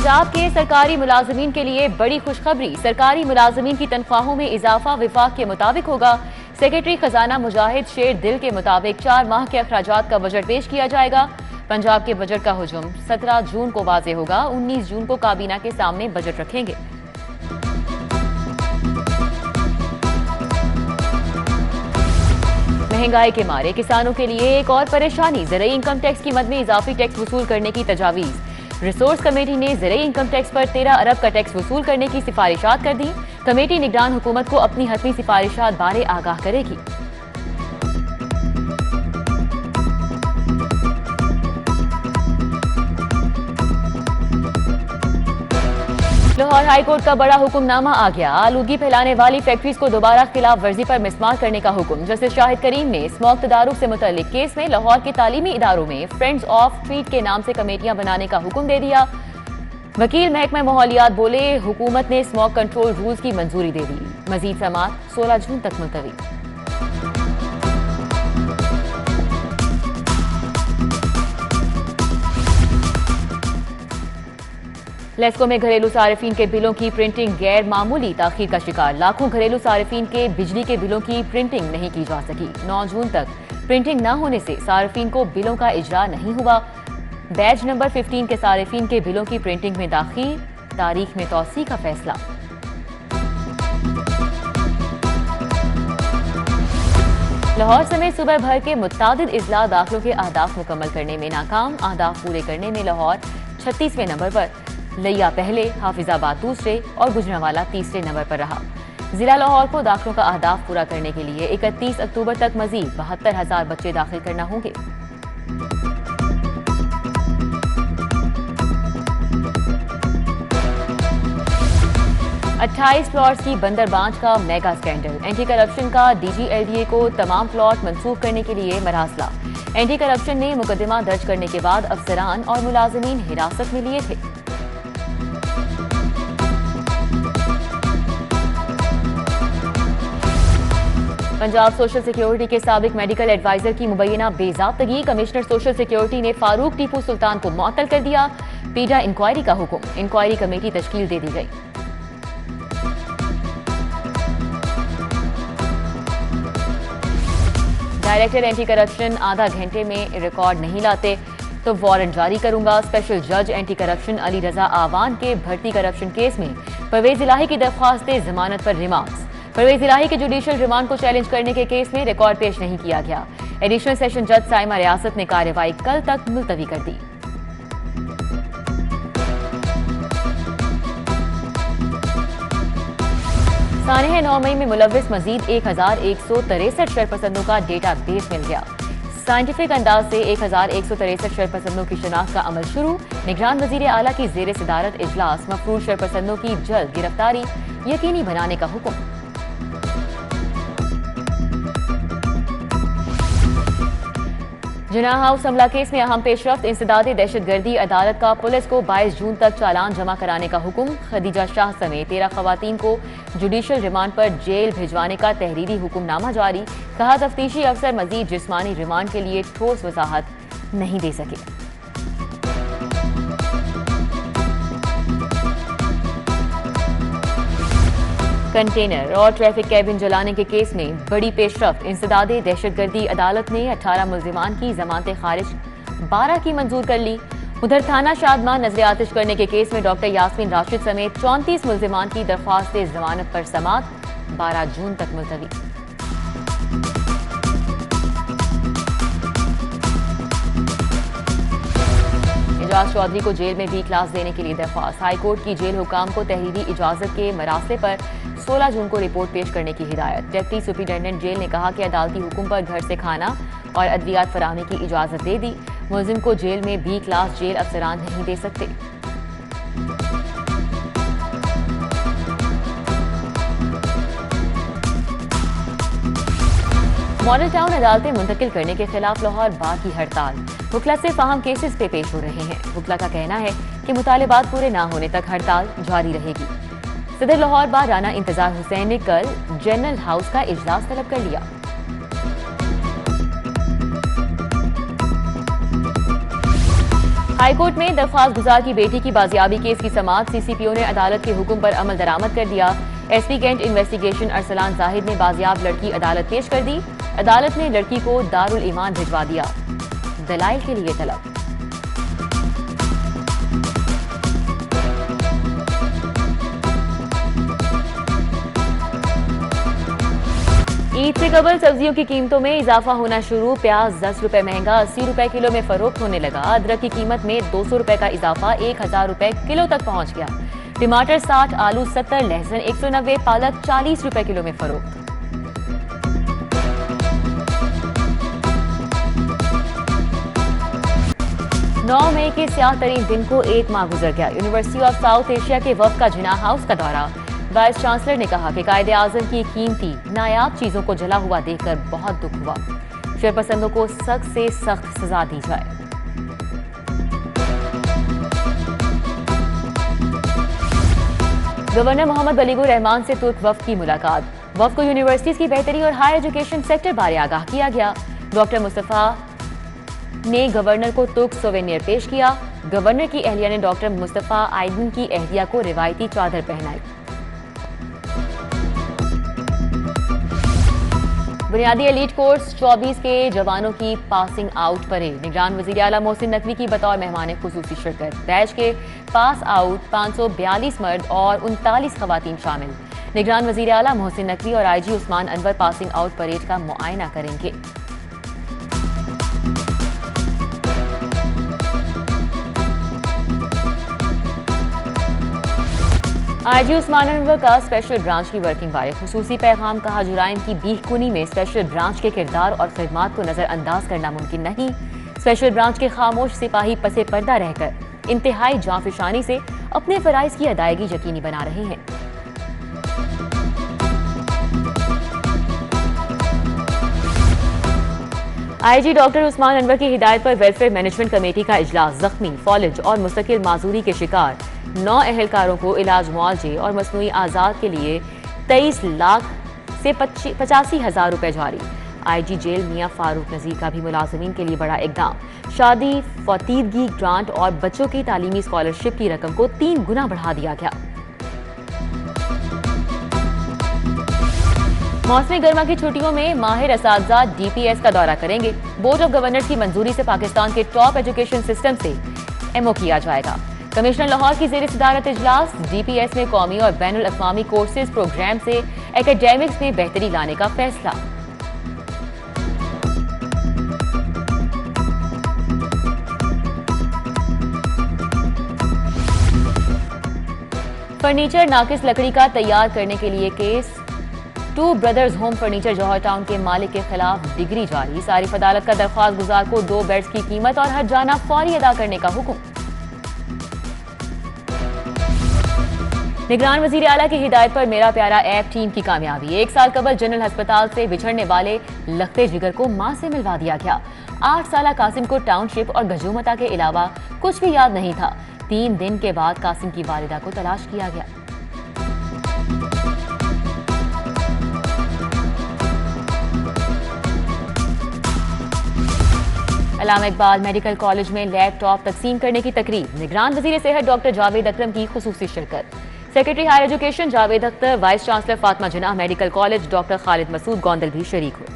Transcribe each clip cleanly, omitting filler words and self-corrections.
पंजाब के सरकारी मुलाजमीन के लिए बड़ी खुशखबरी। सरकारी मुलाजमीन की तनख्वाहों में इजाफा विफाक के मुताबिक होगा। सेक्रेटरी खजाना मुजाहिद शेर दिल के मुताबिक 4 माह के अखराजात का बजट पेश किया जाएगा। पंजाब के बजट का हुजूम 17 जून को वाजे होगा। 19 जून को काबीना के सामने बजट रखेंगे। महंगाई के मारे किसानों के लिए एक और परेशानी। ज़राई इनकम टैक्स की मद में इजाफी टैक्स वसूल करने की तजावीज़। रिसोर्स कमेटी ने ज़राई इनकम टैक्स पर 13 अरब का टैक्स वसूल करने की सिफारिशात कर दी। कमेटी निगरान हुकूमत को अपनी हतमी सिफारिशात बारे आगाह करेगी। लाहौर हाईकोर्ट का बड़ा हुक्मनामा आ गया। आलूगी फैलाने वाली फैक्ट्रीज को दोबारा खिलाफ वर्जी पर मिसमार करने का हुक्म। जस्टिस शाहिद करीम ने स्मोक तदारुक से मुतल्लिक केस में लाहौर के तालीमी इदारों में फ्रेंड्स ऑफ ट्रीट के नाम से कमेटियां बनाने का हुक्म दे दिया। वकील महकमा माहौलियात बोले, हुकूमत ने स्मोक कंट्रोल रूल्स की मंजूरी दे दी। मजीद समात 16 जून तक मुलतवी। लेस्को में घरेलू सारिफीन के बिलों की प्रिंटिंग गैर मामूली ताखीर का शिकार। लाखों घरेलू सारिफीन के बिजली के बिलों की प्रिंटिंग नहीं की जा सकी। 9 जून तक प्रिंटिंग न होने से सारिफीन को बिलों का इजरा नहीं हुआ। बैच नंबर 15 के सारिफीन के बिलों की प्रिंटिंग में दाखिल, तारीख में तौसी का फैसला। लाहौर समेत सूबा भर के मुतादिद इजला दाखिलों के अहदाफ मुकम्मल करने में नाकाम। अहदाफ पूरे करने में लाहौर 36वें नंबर पर, लिया पहले, हाफिजाबाद दूसरे और गुजरांवाला तीसरे नंबर पर रहा। जिला लाहौर को दाखिलों का अहदाफ पूरा करने के लिए 31 अक्टूबर तक मजीद 72,000 बच्चे दाखिल करना होंगे। अट्ठाईस प्लॉट्स की बंदरबांच का मेगा स्कैंडल। एंटी करप्शन का DGLDA को तमाम प्लॉट मंसूख करने के लिए मरासला। एंटी करप्शन ने मुकदमा दर्ज करने के बाद अफसरान और मुलाजमीन हिरासत में लिए थे। पंजाब सोशल सिक्योरिटी के साबिक मेडिकल एडवाइजर की मुबैना बेजाब्तगी। कमिश्नर सोशल सिक्योरिटी ने फारूक टीपू सुल्तान को मुअत्तल कर दिया। पीडा इंक्वायरी का हुक्म। इंक्वायरी कमेटी तश्कील दे दी गई। डायरेक्टर एंटी करप्शन आधा घंटे में रिकॉर्ड नहीं लाते तो वारंट जारी करूंगा। स्पेशल जज एंटी करप्शन अली रजा आवान के भर्ती करप्शन केस में परवेज इलाही की दरख्वास्त जमानत पर रिमांड्स। परवेज इलाही के जुडिशियल रिमांड को चैलेंज करने के केस में रिकॉर्ड पेश नहीं किया गया। एडिशनल सेशन जज साइमा रियासत ने कार्रवाई कल तक मुलतवी कर दी। सानह 9 मई में मुलव्विस मजीद 1163 शरपसंदों का डेटा बेस मिल गया। साइंटिफिक अंदाज से 1163 शरपसंदों की शनाख्त का अमल शुरू। निगरान वजीर आला की जेर सदारत इजलास मफरूज शरपसंदों की जल्द गिरफ्तारी यकीनी बनाने का हुक्म। जिन्ना हाउस हमला केस में अहम पेशरफ्त। इंसदादे दहशतगर्दी अदालत का पुलिस को 22 जून तक चालान जमा कराने का हुक्म। खदीजा शाह समेत 13 खवातीन को जुडिशियल रिमांड पर जेल भिजवाने का तहरीरी हुक्मनामा जारी। कहा, तफ्तीशी अफसर मजीद जिस्मानी रिमांड के लिए ठोस वजाहत नहीं दे सके। कंटेनर और ट्रैफिक कैबिन जलाने के केस में बड़ी पेशरफ्त। इंसदादे दहशतगर्दी अदालत ने 18 मुल्जिमान की जमानतें खारिज 12 की मंजूर कर ली। उधर थाना शादमान नजर आतिश करने के केस में डॉक्टर यास्मीन राशिद समेत 34 मुल्जिमान की दरख्वास्त जमानत पर समात 12 जून तक मुलतवी। एजाज चौधरी को जेल में बी क्लास देने के लिए दरख्वास्त। हाईकोर्ट की जेल हुकाम को तहरीरी इजाजत के मरासले पर 16 जून को रिपोर्ट पेश करने की हिदायत। डिप्टी सुप्रिंटेंडेंट जेल ने कहा कि अदालती हुक्म पर घर से खाना और अद्वियात फराहमी की इजाजत दे दी। मुलजिम को जेल में बी क्लास जेल अफसरान नहीं दे सकते। मॉडल टाउन अदालतें मुंतकिल करने के खिलाफ लाहौर बार की हड़ताल। वकला से फाहम केसेस पे पेश हो रहे हैं। वकला का कहना है कि मुतालिबात पूरे ना होने तक हड़ताल जारी रहेगी। सदर लाहौर बार राना इंतजार हुसैन ने कल जनरल हाउस का इजलास तलब कर लिया। हाईकोर्ट में दरख्वास्त गुजार की बेटी की बाजियाबी केस की समाअत सीसीपीओ ने अदालत के हुक्म पर अमल दरामद कर दिया। SP cantt investigation Arsalan Zahid ने बाजियाब लड़की अदालत पेश कर दी। अदालत ने लड़की को दारुल ईमान भिजवा दिया। दलाइल के लिए तलब। ईद से कबल सब्जियों की कीमतों में इजाफा होना शुरू। प्याज 10 रुपए महंगा 80 रुपए किलो में फरोख्त होने लगा। अदरक की कीमत में 200 रुपए का इजाफा 1000 रुपए किलो तक पहुंच गया। टमाटर 60, आलू 70, लहसुन 190, पालक 40 रुपए किलो में फरोख्त। नौ मई के स्याह तरीन दिन को एक माह गुजर गया। यूनिवर्सिटी ऑफ साउथ एशिया के वफ्द का जिना हाउस का दौरा। वाइस चांसलर ने कहा कि कायदे आजम की कीमती नायाब चीजों को जला हुआ देखकर बहुत दुख हुआ। शरपसंदों को सख्त से सख्त सजा दी जाए। गवर्नर मोहम्मद बलीगुर रहमान से तुर्क वफ्द की मुलाकात। वफ्द को यूनिवर्सिटीज की बेहतरी और हायर एजुकेशन सेक्टर बारे आगाह किया गया। डॉक्टर मुस्तफा ने गवर्नर को तुर्क सोवेनियर पेश किया। गवर्नर की अहलिया ने डॉक्टर मुस्तफा आइडिन की अहलिया को रिवायती चादर पहनाई। बुनियादी एलीट कोर्स 24 के जवानों की पासिंग आउट परेड। निगरान वजीर आला मोहसिन नकवी की बतौर मेहमान खुसूसी शिरकत। बैच के पास आउट 542 मर्द और 39 खवातीन शामिल। निगरान वजीर आला मोहसिन नकवी और IG Usman Anwar passing out parade का मुआयना करेंगे। आईजी उस्मान अनवर का स्पेशल ब्रांच की वर्किंग बारे खुसूसी पैगाम। कहा, जुराइम की बीहकुनी में स्पेशल ब्रांच के किरदार और खिदमात को नजरअंदाज करना मुमकिन नहीं। स्पेशल ब्रांच के खामोश सिपाही पसे पर्दा रहकर इंतहाई जांफिशानी से अपने फराइज की अदायगी यकीनी बना रहे हैं। आईजी डॉक्टर उस्मान अनवर की हिदायत पर वेलफेयर मैनेजमेंट कमेटी का इजलास। जख्मी, फौलज और मुस्तकिल माजूरी के शिकार 9 अहलकारों को इलाज मुआवजे और मसनूई आजाद के लिए 23 लाख से 85,000 रुपए जारी। आईजी जेल मियां फारूक नजीर का भी मुलाजमीन के लिए बड़ा इकदाम। शादी, फतीदगी ग्रांट और बच्चों की तालीमी स्कॉलरशिप की रकम को 3 गुना बढ़ा दिया गया। मौसमी गर्मा की छुट्टियों में माहिर असातिज़ा डीपीएस का दौरा करेंगे। बोर्ड ऑफ गवर्नर्स की मंजूरी से पाकिस्तान के टॉप एजुकेशन सिस्टम से एमओ किया जाएगा। कमिश्नर लाहौर की ज़ेर सदारत इजलास। डीपीएस में कौमी और बैनुल अक़वामी कोर्सेज प्रोग्राम से एकेडमिक्स में बेहतरी लाने का फैसला। फर्नीचर नाकिस लकड़ी का तैयार करने के लिए केस। 2 ब्रदर्स होम फर्नीचर जौहर टाउन के मालिक के खिलाफ डिग्री जारी। सारिफ अदालत का दरख्वास्त गुजार को 2 बेड्स की कीमत और हर जाना फौरी अदा करने का हुक्म। निगरान वजीर आला की हिदायत पर मेरा प्यारा ऐप टीम की कामयाबी। 1 साल कबल जनरल अस्पताल से बिछड़ने वाले लखते जिगर को मां से मिलवा दिया गया। 8 साल कासिम को टाउनशिप और गजूमता के अलावा कुछ भी याद नहीं था। 3 दिन के बाद कासिम की वालिदा को तलाश किया गया। अल्लामा इकबाल मेडिकल कॉलेज में लैपटॉप तकसीम करने की तकरीब। निगरान वजीर सेहत डॉक्टर जावेद अकरम की खुसूसी शिरकत। Secretary higher education Javed Akhtar, vice chancellor Fatima Jinnah medical college doctor Khalid Masood Gondal भी शरीक हुए।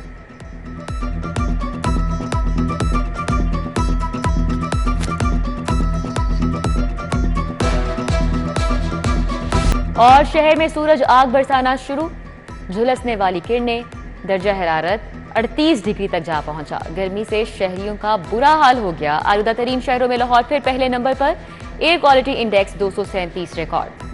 और शहर में सूरज आग बरसाना शुरू। झुलसने वाली किरणें। दर्जा हरारत 38 डिग्री तक जा पहुंचा। गर्मी से शहरियों का बुरा हाल हो गया। आलूदा तरीन शहरों में लाहौर फिर पहले नंबर पर। Air quality index 237 record.